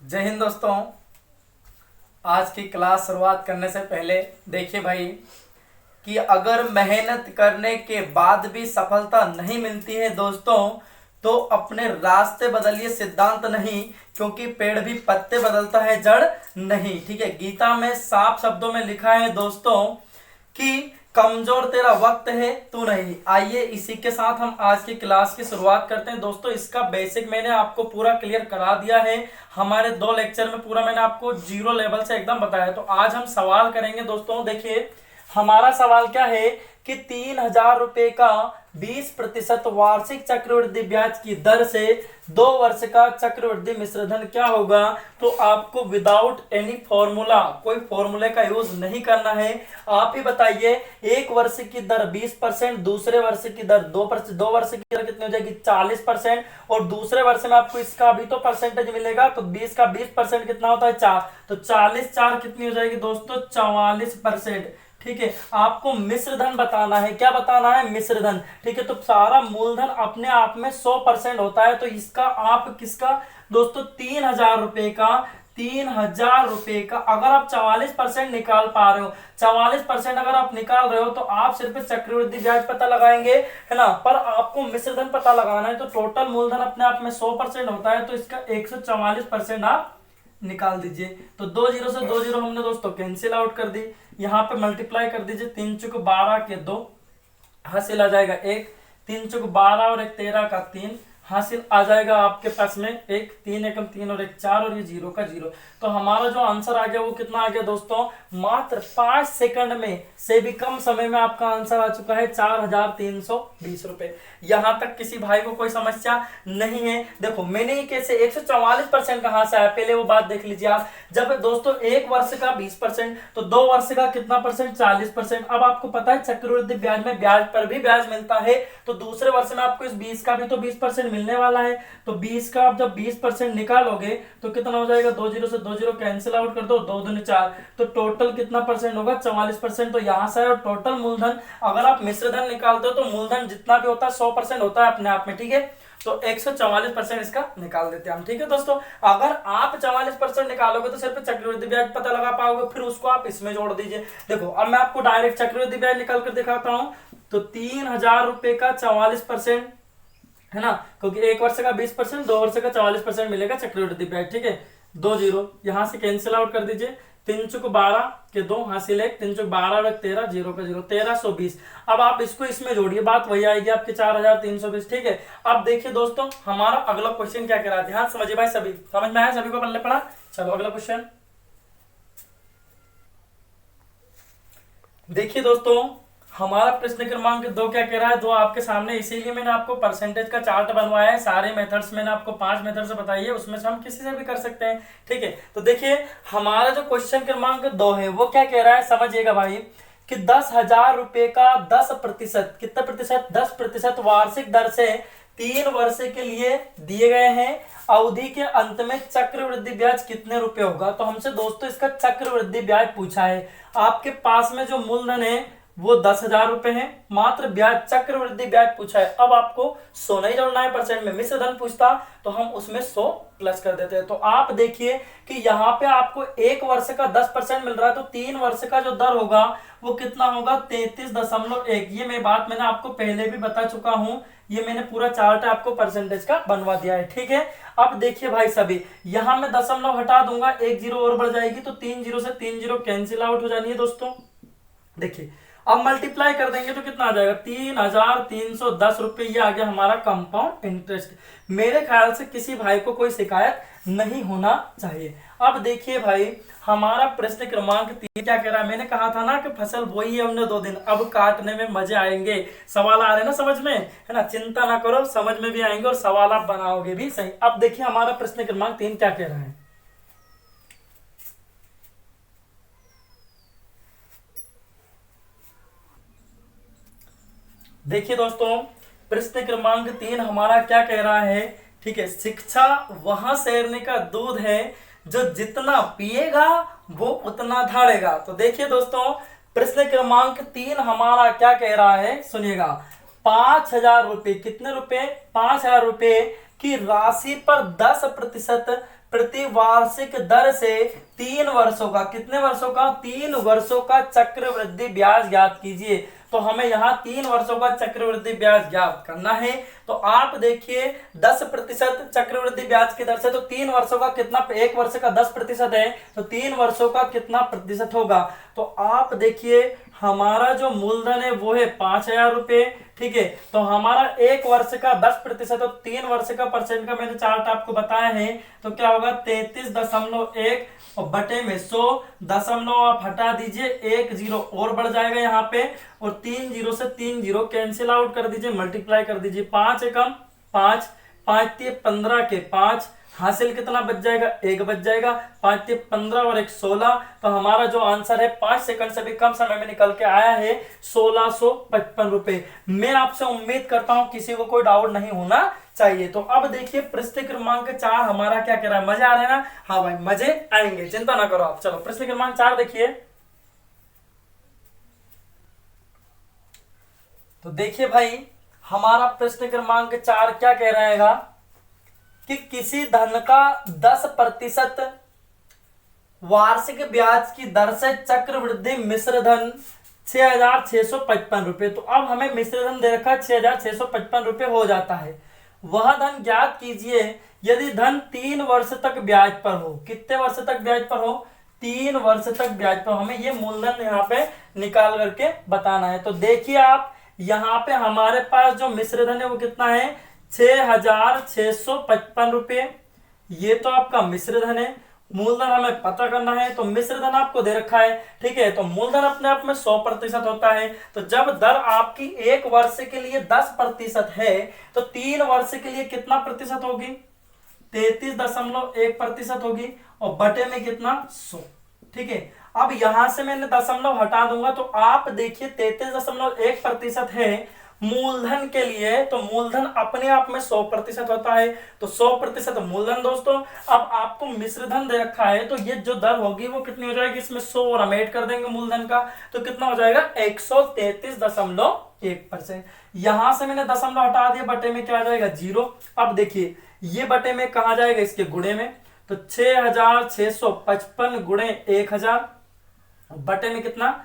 जय हिंद दोस्तों। आज की क्लास शुरुआत करने से पहले देखिए भाई कि अगर मेहनत करने के बाद भी सफलता नहीं मिलती है दोस्तों, तो अपने रास्ते बदलिए, सिद्धांत नहीं। क्योंकि पेड़ भी पत्ते बदलता है, जड़ नहीं। ठीक है, गीता में साफ शब्दों में लिखा है दोस्तों कि कमजोर तेरा वक्त है, तू नहीं। आइए इसी के साथ हम आज की क्लास की शुरुआत करते हैं दोस्तों। इसका बेसिक मैंने आपको पूरा क्लियर करा दिया है। हमारे 2 लेक्चर में पूरा मैंने आपको जीरो लेवल से एकदम बताया। तो आज हम सवाल करेंगे दोस्तों। देखिए हमारा सवाल क्या है कि 3,000 रुपए का 20% वार्षिक चक्रवृद्धि ब्याज की दर से 2 वर्ष का चक्रवृद्धि मिश्रधन क्या होगा। तो आपको विदाउट एनी फॉर्मूला, कोई फॉर्मूले का यूज नहीं करना है। आप ही बताइए, एक वर्ष की दर 20%, दूसरे वर्ष की दर 2%, 2 वर्ष की दर कितनी हो जाएगी 40%, और दूसरे वर्ष में आपको इसका भी तो परसेंटेज मिलेगा। तो 20 का 20% कितना होता है 4, तो 40 4 कितनी हो जाएगी दोस्तों 44%। ठीक है, आपको मिश्रधन बताना है। क्या बताना है? मिश्रधन। ठीक है, तो सारा मूलधन अपने आप में 100% होता है। तो इसका आप किसका दोस्तों 3,000 रुपए का, 3,000 रुपए का अगर आप 44% निकाल पा रहे हो, 44% अगर आप निकाल रहे हो, तो आप सिर्फ चक्रवृद्धि ब्याज पता लगाएंगे, है ना। पर आपको मिश्रधन पता लगाना है। तो टोटल मूलधन अपने आप में 100% होता है, तो इसका 144% आप निकाल दीजिए। तो 2 जीरो से 2 जीरो हमने दोस्तों कैंसिल आउट कर दी। यहाँ पे मल्टीप्लाई कर दीजिए, 3 चुक 12 के 2 हासिल आ जाएगा 1, 3 चुक 12 और 1 13 का 3 हासिल आ जाएगा आपके पास में 1, 3 एकम 3 और 1 4, और ये 0 का 0। तो हमारा जो आंसर आ गया वो कितना आ गया दोस्तों, मात्र 5 सेकंड में से भी कम समय में आपका आंसर आ चुका है 4,320 रुपए। यहां तक किसी भाई को कोई समस्या नहीं है। देखो मैंने ही कैसे 144% कहां से आया, पहले वो बात देख लीजिए आप। जब दोस्तों एक वर्ष का 20%, तो 2 वर्ष का कितना परसेंट 40%। अब आपको पता है चक्रवृद्धि ब्याज में ब्याज पर भी ब्याज मिलता है, तो दूसरे वर्ष में आपको इस 20 का भी तो 20% मिलने वाला है। तो 20 का आप जब 20% निकालोगे तो कितना हो जाएगा, 2 जीरो से 2 जीरो कैंसिल आउट कर दो, 2 दूनी 4, तो टोटल कितना परसेंट होगा 44%। तो यहां से टोटल मूलधन, अगर आप मिश्रधन निकालते हो तो मूलधन जितना भी होता है 100% होता है अपने आप में। ठीक है, तो 144% इसका निकाल देते हैं हम। ठीक है दोस्तों, अगर आप 44% निकालोगे तो सिर्फ चक्रवृद्धि ब्याज पता लगा पाओगे, फिर उसको आप इसमें जोड़ दीजिए। देखो अब मैं आपको डायरेक्ट चक्रवृद्धि ब्याज निकाल कर दिखाता हूं। तो 3,000 रुपए का 44%, है ना, क्योंकि एक वर्ष का 20%, 2 वर्ष का 44% मिलेगा चक्रवृद्धि ब्याज। ठीक है, 2 जीरो यहां से कैंसिल आउट कर दीजिए, 3 चुक 12 के 2 हासिल 1, 3 चुक 12 और 13, 0 का 0, 1320। अब आप इसको इसमें जोड़िए, बात वही आएगी आपके 4,320। ठीक है, अब देखिए दोस्तों हमारा अगला क्वेश्चन क्या कह रहा है, ध्यान समझिए भाई। सभी समझ में आया, सभी को पढ़ने पड़ा। चलो अगला क्वेश्चन देखिए दोस्तों। हमारा प्रश्न क्रमांक 2 क्या कह रहा है, 2 आपके सामने, इसीलिए मैंने आपको परसेंटेज का चार्ट बनवाया है। सारे मेथड्स मैंने आपको 5 मेथड से बताई है, उसमें से हम किसी से भी कर सकते हैं। ठीक है, तो देखिए हमारा जो क्वेश्चन क्रमांक 2 है वो क्या कह रहा है, समझिएगा भाई कि 10,000 रुपए का 10%, कितना प्रतिशत 10% वार्षिक दर से 3 वर्ष के लिए दिए गए हैं। अवधि के अंत में चक्रवृद्धि ब्याज कितने रुपए होगा। तो हमसे दोस्तों इसका चक्रवृद्धि ब्याज पूछा है। आपके पास में जो मूलधन है वो 10,000 रुपए है, मात्र ब्याज चक्रवृद्धि ब्याज पूछा है। अब आपको 100 नहीं जोड़ना है परसेंट में, मिश्रधन पूछता तो हम उसमें 100 प्लस कर देते हैं। तो आप देखिए कि यहाँ पे आपको एक वर्ष का 10% मिल रहा है, तो 3 वर्ष का जो दर होगा वो कितना होगा 33.1। ये मैं बात मैंने आपको पहले भी बता चुका हूं, ये मैंने पूरा चार्ट आपको परसेंटेज का बनवा दिया है। ठीक है, अब देखिए भाई सभी, यहां मैं दशमलव हटा दूंगा, 1 जीरो और बढ़ जाएगी, तो 3 जीरो से 3 जीरो कैंसिल आउट हो जानी है दोस्तों। देखिए अब मल्टीप्लाई कर देंगे तो कितना आ जाएगा 3,310 रुपए। ये आ गया हमारा कंपाउंड इंटरेस्ट। मेरे ख्याल से किसी भाई को कोई शिकायत नहीं होना चाहिए। अब देखिए भाई हमारा प्रश्न क्रमांक 3 क्या कह रहा है, मैंने कहा था ना कि फसल बोई है हमने 2 दिन, अब काटने में मजे आएंगे। सवाल आ रहे हैं ना समझ में, है ना, चिंता ना करो, समझ में भी आएंगे और सवाल आप बनाओगे भी सही। अब देखिए हमारा प्रश्न क्रमांक 3 क्या कह रहा है। देखिए दोस्तों प्रश्न क्रमांक 3 हमारा क्या कह रहा है। ठीक है, शिक्षा वहां शेरनी का दूध है जो जितना पिएगा वो उतना धाड़ेगा। तो देखिए दोस्तों प्रश्न क्रमांक 3 हमारा क्या कह रहा है, सुनिएगा। 5,000 रुपए, कितने रुपए 5,000 रुपए की राशि पर 10% प्रति वार्षिक दर से 3 वर्षों का, कितने वर्षों का, 3 वर्षों का चक्रवृद्धि ब्याज ज्ञात कीजिए। तो हमें यहाँ 3 वर्षों का चक्रवृद्धि ब्याज ज्ञात करना है। तो आप देखिए 10% चक्रवृद्धि ब्याज की दर से, तो 3 वर्षों का कितना, 1 वर्ष का 10% है, तो 3 वर्षों का कितना प्रतिशत होगा। तो आप देखिए हमारा जो मूलधन है वो है 5,000 रुपए, ठीक है। तो हमारा 1 वर्ष का 10%, तो 3 वर्ष का परसेंट का मैंने चार्ट आपको बताया है। तो क्या होगा 33.1 और बटे में 100, दशमलव आप हटा दीजिए, 1 जीरो और बढ़ जाएगा यहाँ पे, और 3 जीरो से 3 जीरो कैंसिल आउट कर दीजिए, मल्टीप्लाई कर दीजिए, 5 एकम 5, 5 ते 15 के 5, हासिल कितना बच जाएगा, 1 बच जाएगा, 5 ते 15 और 1 16। तो हमारा जो आंसर है 5 सेकंड से भी कम समय में निकल के आया है 1655 रुपए। मैं आपसे उम्मीद करता हूं किसी को कोई डाउट नहीं होना चाहिए। तो अब देखिए प्रश्न क्रमांक 4 हमारा क्या कह रहा है, मजे आ रहे हैं ना? हाँ भाई मजे आएंगे, चिंता ना करो आप। चलो प्रश्न क्रमांक 4 देखिए। तो देखिए भाई हमारा प्रश्न क्रमांक 4 क्या कह रहेगा कि किसी धन का 10% वार्षिक ब्याज की दर से चक्रवृद्धि मिश्र धन 6,655 रुपए। तो अब हमें मिश्र धन दे रखा है 6,655 रुपए हो जाता है। वह धन ज्ञात कीजिए यदि धन 3 वर्ष तक ब्याज पर हो। कितने वर्ष तक ब्याज पर हो, 3 वर्ष तक ब्याज पर। हमें ये मूलधन यहाँ पे निकाल करके बताना है। तो देखिए आप यहाँ पे हमारे पास जो मिश्र धन है वो कितना है, 6,655 रुपये। ये तो आपका मिश्र धन है। मूलधन हमें पता करना है, तो मिश्र धन आपको दे रखा है, ठीक है। तो मूलधन अपने आप में 100% होता है। तो जब दर आपकी 1 वर्ष के लिए 10% है, तो 3 वर्ष के लिए कितना प्रतिशत होगी, 33.1% होगी, और बटे में कितना 100, ठीक है। अब यहां से मैंने दशमलव हटा दूंगा, तो आप देखिए 33.1% है मूलधन के लिए। तो मूलधन अपने आप में 100% होता है, तो 100% मूलधन दोस्तों। अब आपको मिश्र धन दे रखा है, तो ये जो दर होगी वो कितनी हो जाएगी, इसमें 100 और हम ऐड कर देंगे मूलधन का, तो कितना हो जाएगा 133.1%। यहां से मैंने दशमलव हटा दिया, बटे में क्या आ जाएगा 0। अब देखिए ये बटे में कहा जाएगा, इसके गुणे में, तो 6,655 गुणे 1,000 बटे में कितना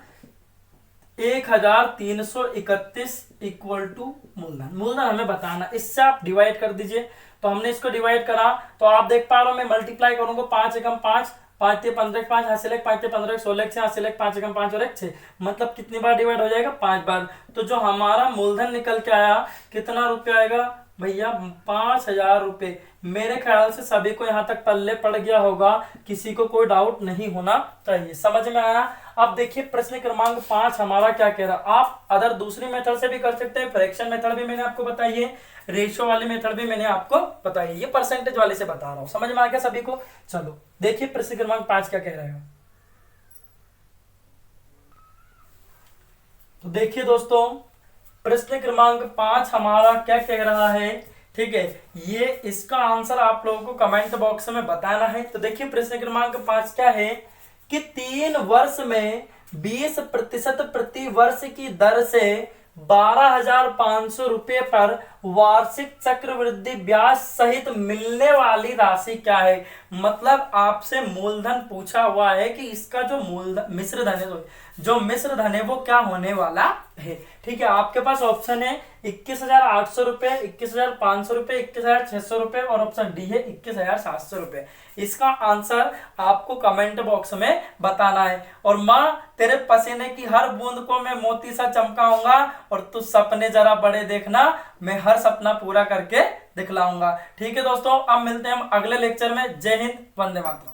1,331 इक्वल टू मूलधन। मूलधन हमें बताना, इससे आप डिवाइड कर दीजिए। तो हमने इसको डिवाइड करा, तो आप देख पा रहे हो मैं मल्टीप्लाई करूंगा, 5 एकम 5, 5 ते 15 5, हासिल 5 ते 15 16 6, हासिल 5 एकम 5 और 1 6, मतलब कितनी बार डिवाइड हो जाएगा, 5 बार। तो जो हमारा मूलधन निकल के आया कितना रुपया आएगा भैया, 5,000 रुपए। मेरे ख्याल से सभी को यहाँ तक पल्ले पड़ गया होगा, किसी को कोई डाउट नहीं होना चाहिए। समझ में आया? अब देखिए प्रश्न क्रमांक 5 हमारा क्या कह रहा है। आप अदर दूसरी मेथड से भी कर सकते हैं, फ्रैक्शन मेथड भी मैंने आपको बताई है, रेशियो वाली मेथड भी मैंने आपको बताई है, ये परसेंटेज वाले से बता रहा हूं। समझ में आ गया सभी को? चलो देखिए प्रश्न क्रमांक 5 क्या कह रहा है। तो देखिए दोस्तों प्रश्न क्रमांक 5 हमारा क्या कह रहा है, ठीक है। ये इसका आंसर आप लोगों को कमेंट बॉक्स में बताना है। तो देखिए प्रश्न क्रमांक 5 क्या है कि 3 वर्ष में 20% प्रति वर्ष की दर से 12,500 रुपए पर वार्षिक चक्रवृद्धि ब्याज सहित मिलने वाली राशि क्या है। मतलब आपसे मूलधन पूछा हुआ है कि इसका जो मूलधन मिश्र धन है, जो मिश्र धन है वो क्या होने वाला है, ठीक है। आपके पास ऑप्शन है 21,800 रुपए, 21,500 रुपए, 21,600 रुपए, और ऑप्शन डी है 21,700 रुपए। इसका आंसर आपको कमेंट बॉक्स में बताना है। और माँ तेरे पसीने की हर बूंद को मैं मोती सा चमकाऊंगा, और तू सपने जरा बड़े देखना, मैं हर सपना पूरा करके दिखलाऊंगा। ठीक है दोस्तों, अब मिलते हैं हम अगले लेक्चर में। जय हिंद, वंदे मातरम।